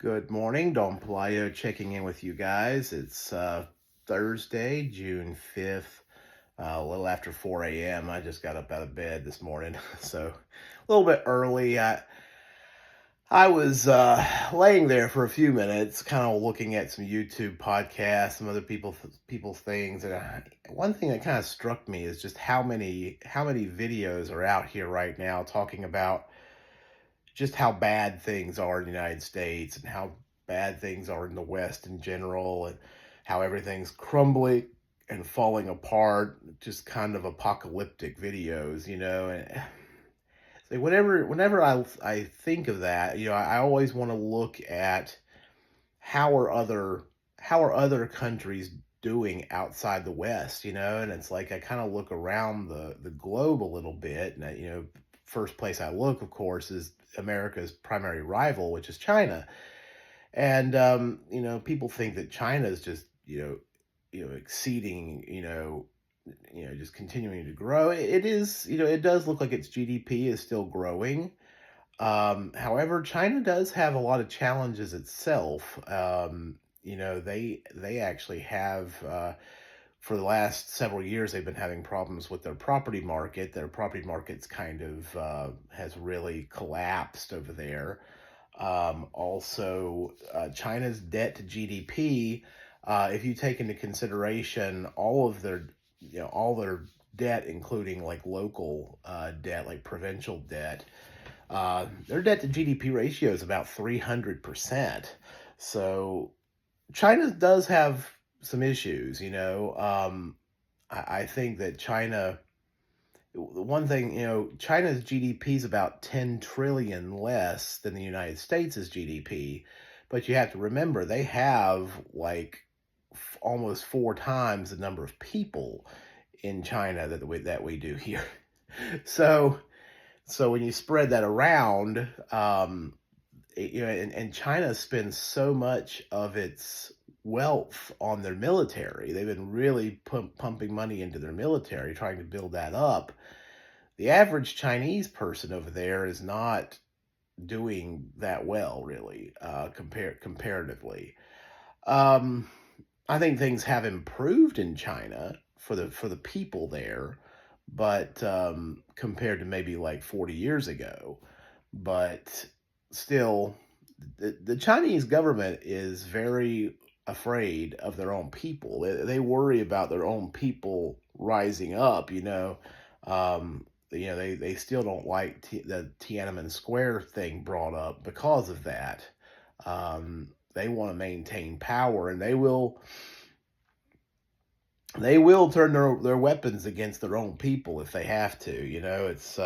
Good morning. Don Pelayo checking in with you guys. It's Thursday, June 5th, a little after 4 a.m. I just got up out of bed this morning, so a little bit early. I was laying there for a few minutes, kind of looking at some YouTube podcasts, some other people's things, and one thing that kind of struck me is just how many videos are out here right now talking about just how bad things are in the United States and how bad things are in the West in general, and how everything's crumbling and falling apart, just kind of apocalyptic videos, and so whenever I think of that, I always want to look at how are other how are other countries doing outside the West, and it's like I kind of look around the globe a little bit, and first place I look, of course, is America's primary rival, which is China. And people think that China is just exceeding, just continuing to grow. It is, it does look like its GDP is still growing. However, China does have a lot of challenges itself. They actually have for the last several years they've been having problems with their property market. Their property market's kind of has really collapsed over there. Also, China's debt to GDP, if you take into consideration all their debt, including like local debt, like provincial debt, their debt to GDP ratio is about 300%. So China does have some issues, I think that one thing, China's GDP is about 10 trillion less than the United States' GDP, but you have to remember they have like almost four times the number of people in China that we do here. So when you spread that around, and China spends so much of its wealth on their military. They've been really pumping money into their military, trying to build that up. The average Chinese person over there is not doing that well, really, comparatively. Um, I think things have improved in China for the people there, but compared to maybe like 40 years ago. But still, the Chinese government is very afraid of their own people. They worry about their own people rising up. They still don't like the Tiananmen Square thing brought up because of that. They want to maintain power, and they will turn their weapons against their own people if they have to. It's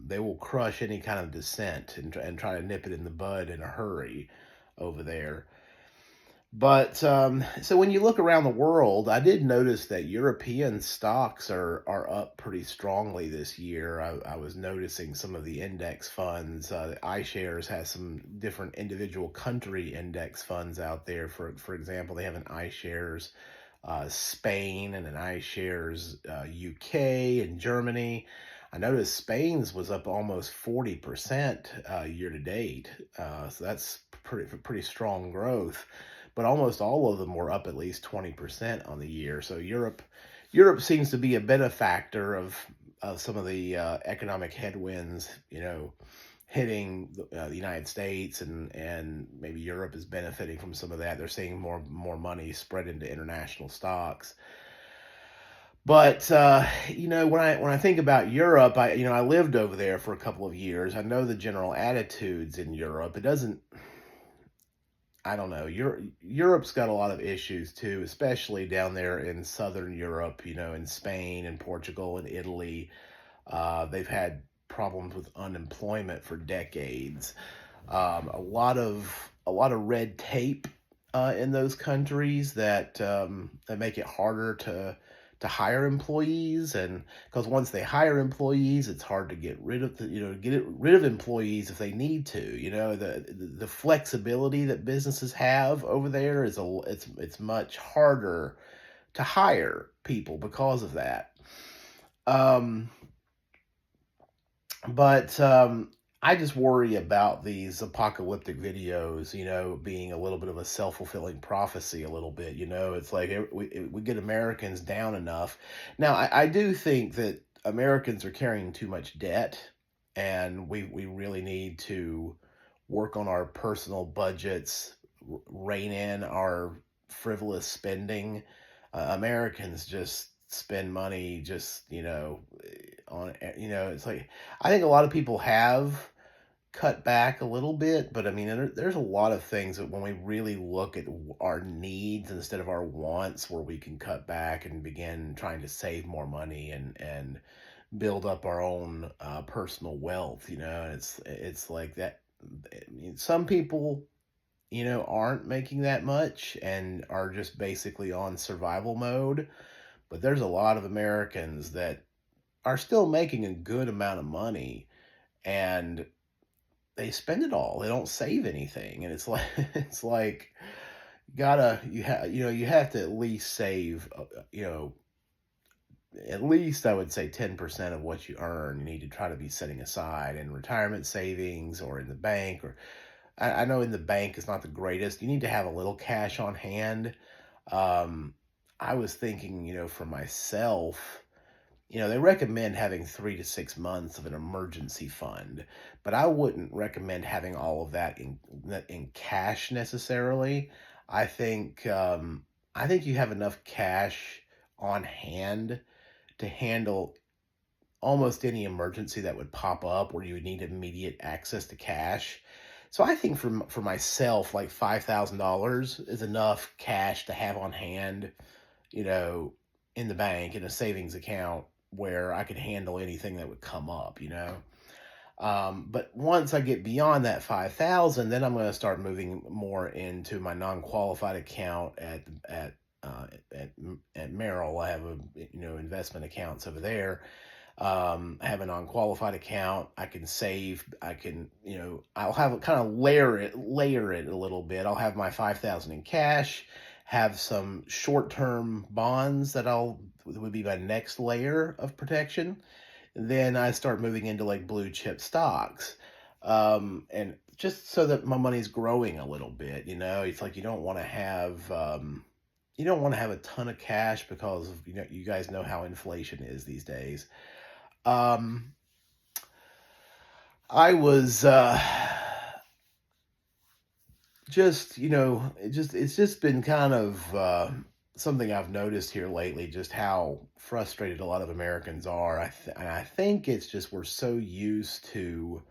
they will crush any kind of dissent and try to nip it in the bud in a hurry over there. But so when you look around the world, I did notice that European stocks are up pretty strongly this year. I was noticing some of the index funds. iShares has some different individual country index funds out there. For example, they have an iShares Spain and an iShares UK and Germany. I noticed Spain's was up almost 40% year to date, so that's pretty strong growth. But almost all of them were up at least 20% on the year. So Europe seems to be a benefactor of some of the economic headwinds, hitting the United States, and maybe Europe is benefiting from some of that. They're seeing more money spread into international stocks. But when I think about Europe, I lived over there for a couple of years. I know the general attitudes in Europe. It doesn't. I don't know. Europe's got a lot of issues too, especially down there in southern Europe. In Spain and Portugal and Italy, they've had problems with unemployment for decades. A lot of red tape in those countries that make it harder to hire employees, and because once they hire employees, it's hard to get rid of rid of employees if they need to. The flexibility that businesses have over there it's much harder to hire people because of that. Um, but I just worry about these apocalyptic videos, being a little bit of a self-fulfilling prophecy a little bit, it's like we get Americans down enough. Now, I do think that Americans are carrying too much debt, and we really need to work on our personal budgets, rein in our frivolous spending. Americans just spend money just, on, it's like, I think a lot of people have cut back a little bit, but I mean, there's a lot of things that when we really look at our needs instead of our wants, where we can cut back and begin trying to save more money and build up our own personal wealth. And it's like that. I mean, some people, aren't making that much and are just basically on survival mode, but there's a lot of Americans that are still making a good amount of money, and they spend it all. They don't save anything, and it's like it's like you have to at least save, at least I would say 10% of what you earn. You need to try to be setting aside in retirement savings or in the bank. Or I know in the bank is not the greatest. You need to have a little cash on hand. Um, I was thinking, for myself. They recommend having 3 to 6 months of an emergency fund, but I wouldn't recommend having all of that in cash necessarily. I think I think you have enough cash on hand to handle almost any emergency that would pop up where you would need immediate access to cash. So I think for myself, like $5,000 is enough cash to have on hand, you know, in the bank in a savings account where I could handle anything that would come up. But once I get beyond that 5,000, then I'm going to start moving more into my non-qualified account uh, at at Merrill. I have investment accounts over there. I have a non-qualified account. I can save. I can, I'll have kind of layer it a little bit. I'll have my 5,000 in cash, have some short-term bonds would be my next layer of protection. Then I start moving into like blue chip stocks. And just so that my money's growing a little bit, it's like you don't want to have a ton of cash because of, you guys know how inflation is these days. Um, I was just, it's just been kind of something I've noticed here lately, just how frustrated a lot of Americans are. And I think it's just we're so used to,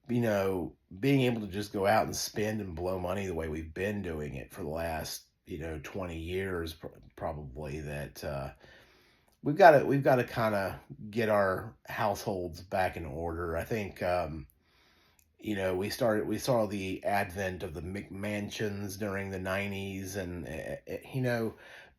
being able to just go out and spend and blow money the way we've been doing it for the last, 20 years, probably, that we've got to kind of get our households back in order. I think we saw the advent of the McMansions during the 90s, and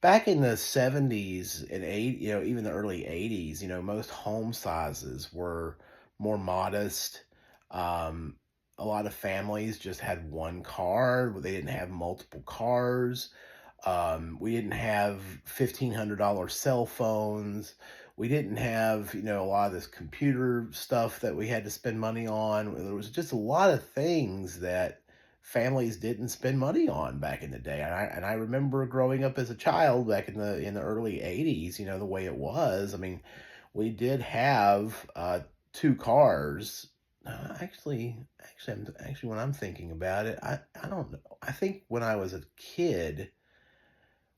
back in the 70s and 8 even the early 80s, most home sizes were more modest. um a lot of families just had one car. They didn't have multiple cars. We didn't have $1,500 cell phones. We didn't have, a lot of this computer stuff that we had to spend money on. There was just a lot of things that families didn't spend money on back in the day. And I remember growing up as a child back in the early 80s, the way it was. I mean, we did have two cars. Actually, when I'm thinking about it, I don't know. I think when I was a kid,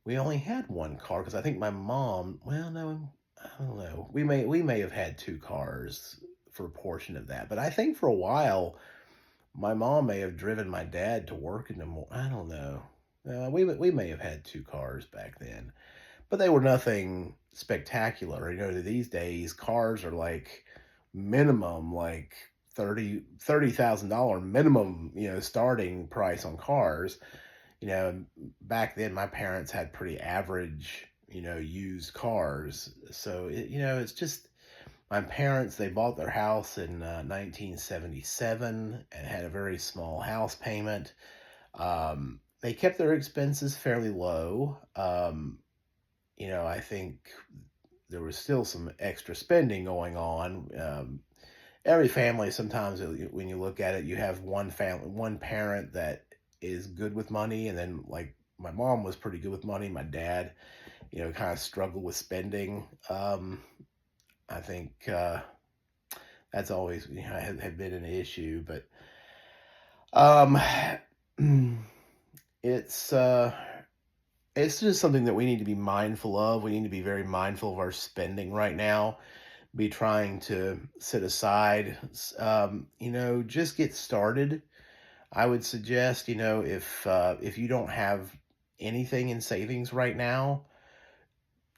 we only had one car because I think my mom. Well, no, I don't know. We may have had two cars for a portion of that, but I think for a while my mom may have driven my dad to work in the morning. I don't know. We may have had two cars back then, but they were nothing spectacular. These days cars are like minimum like $30,000 minimum. Starting price on cars. Back then my parents had pretty average, used cars. So it's just my parents. They bought their house in 1977 and had a very small house payment. They kept their expenses fairly low. I think there was still some extra spending going on. every family, sometimes when you look at it, you have one parent that is good with money, and then like my mom was pretty good with money. My dad, kind of struggled with spending. I think that's always, had been an issue, but um, it's uh, it's just something that we need to be mindful of. We need to be very mindful of our spending right now. Be trying to set aside, just get started. I would suggest, if you don't have anything in savings right now,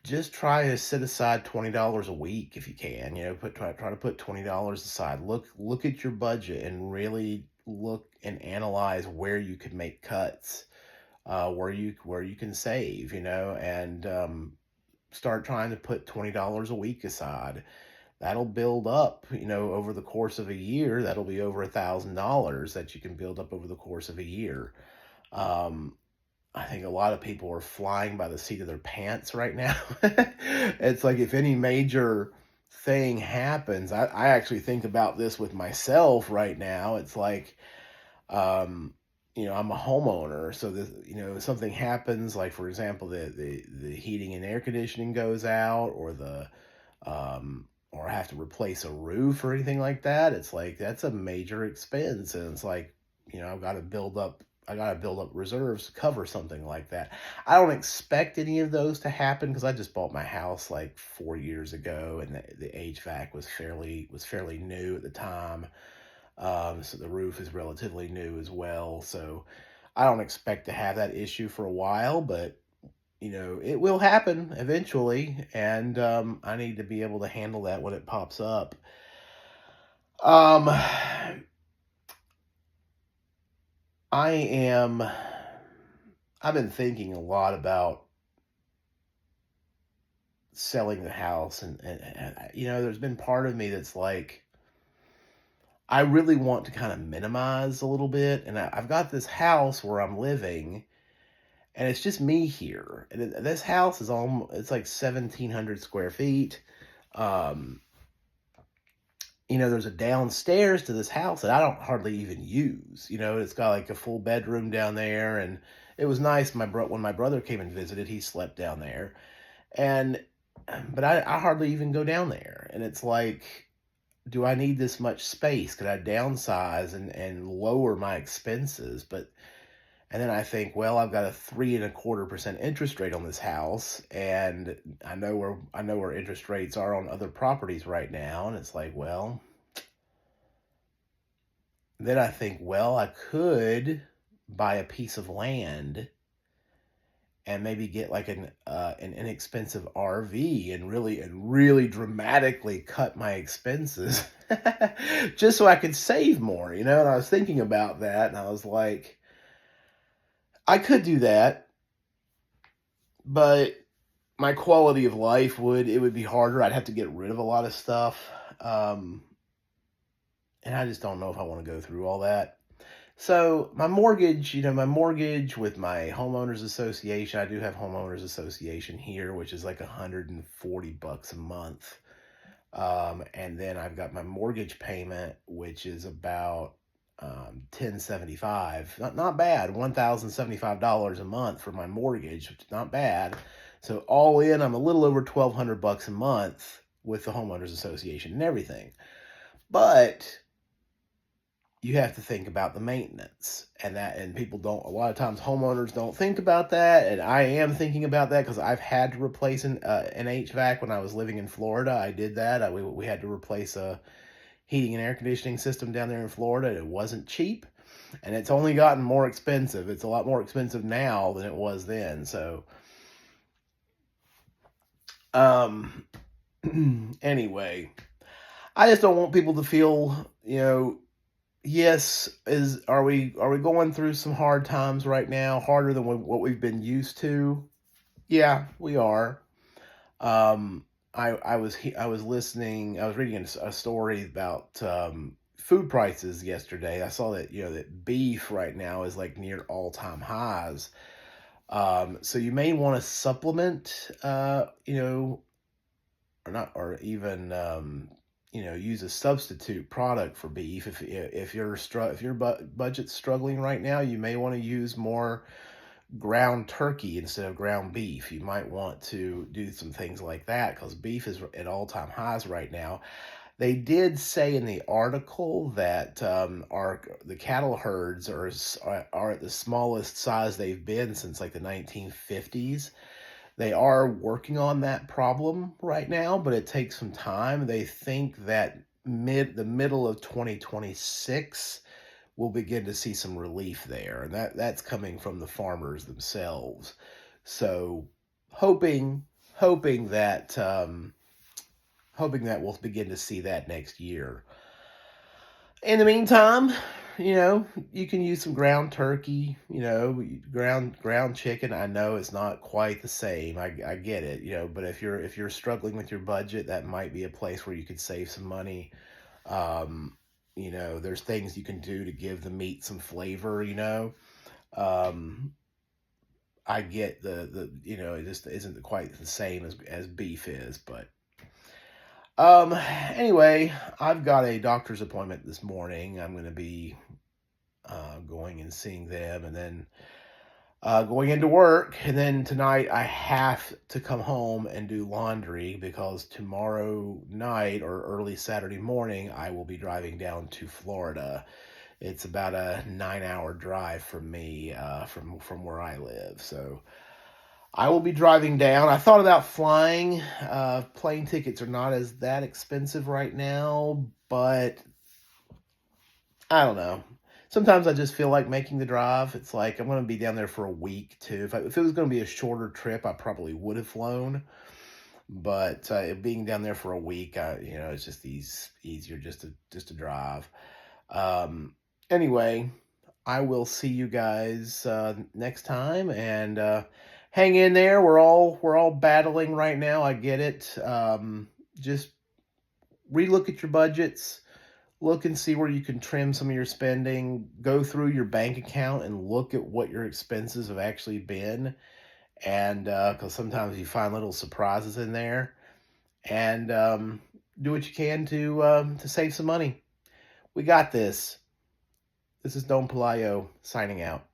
just try to set aside $20 a week if you can. Try to put $20 aside. Look at your budget and really look and analyze where you could make cuts, where you can save, and start trying to put $20 a week aside. That'll build up, over the course of a year. That'll be over $1,000 that you can build up over the course of a year. Um, I think a lot of people are flying by the seat of their pants right now. It's like if any major thing happens, I actually think about this with myself right now. It's like, I'm a homeowner, so this, something happens, like for example, the heating and air conditioning goes out, or I have to replace a roof or anything like that. It's like that's a major expense, and it's like, I got to build up reserves to cover something like that. I don't expect any of those to happen because I just bought my house like 4 years ago, and the HVAC was fairly new at the time. So the roof is relatively new as well. So I don't expect to have that issue for a while, but it will happen eventually, and I need to be able to handle that when it pops up. Um, I am. I've been thinking a lot about selling the house, and there's been part of me that's like, I really want to kind of minimize a little bit, and I've got this house where I'm living, and it's just me here. And this house is it's like 1,700 square feet. Um, there's a downstairs to this house that I don't hardly even use. It's got like a full bedroom down there, and it was nice. When my brother came and visited, he slept down there, and but I hardly even go down there. And it's like, do I need this much space? Could I downsize and lower my expenses? And then I think, well, I've got a 3.25% interest rate on this house, and I know where interest rates are on other properties right now, and it's like, well, then I think, well, I could buy a piece of land and maybe get like an inexpensive RV and really dramatically cut my expenses, just so I could save more. And I was thinking about that, and I was like, I could do that, but my quality of life would be harder. I'd have to get rid of a lot of stuff. Um, and I just don't know if I want to go through all that. So my mortgage with my homeowners association, I do have homeowners association here, which is like $140 a month. And then I've got my mortgage payment, which is about 1075. Not bad. $1,075 a month for my mortgage, which is not bad. So all in, I'm a little over $1,200 a month with the homeowners association and everything. But you have to think about the maintenance, and people don't, a lot of times homeowners don't think about that, and I am thinking about that because I've had to replace an HVAC when I was living in Florida. I did that. We had to replace a heating and air conditioning system down there in Florida. It wasn't cheap, and it's only gotten more expensive. It's a lot more expensive now than it was then. So um anyway, I just don't want people to feel, yes, are we going through some hard times right now, harder than what we've been used to? Yeah, we are. I was reading a story about food prices yesterday. I saw that, that beef right now is like near all-time highs. So you may want to supplement, or not, or even use a substitute product for beef. If your budget's struggling right now, you may want to use more ground turkey instead of ground beef. You might want to do some things like that because beef is at all-time highs right now. They did say in the article that the cattle herds are at the smallest size they've been since like the 1950s. They are working on that problem right now, but it takes some time. They think that the middle of 2026 we'll begin to see some relief there, and that's coming from the farmers themselves. So hoping hoping that hoping that we'll begin to see that next year. In the meantime, you can use some ground turkey, ground chicken. I know it's not quite the same. I get it, but if you're struggling with your budget, that might be a place where you could save some money. There's things you can do to give the meat some flavor. Um, I get it just isn't quite the same as beef is, but anyway, I've got a doctor's appointment this morning. I'm going to be going and seeing them, and then going into work. And then tonight I have to come home and do laundry because tomorrow night or early Saturday morning I will be driving down to Florida. It's about a 9-hour drive from me, from where I live. So I will be driving down. I thought about flying. Plane tickets are not as that expensive right now, but I don't know. Sometimes I just feel like making the drive. It's like I'm going to be down there for a week too. If it was going to be a shorter trip, I probably would have flown. But being down there for a week, it's just easier just to drive. Anyway, I will see you guys next time, and hang in there. We're all battling right now. I get it. Just relook at your budgets. Look and see where you can trim some of your spending. Go through your bank account and look at what your expenses have actually been, and because sometimes you find little surprises in there, and do what you can to save some money. We got this. This is Don Pelayo signing out.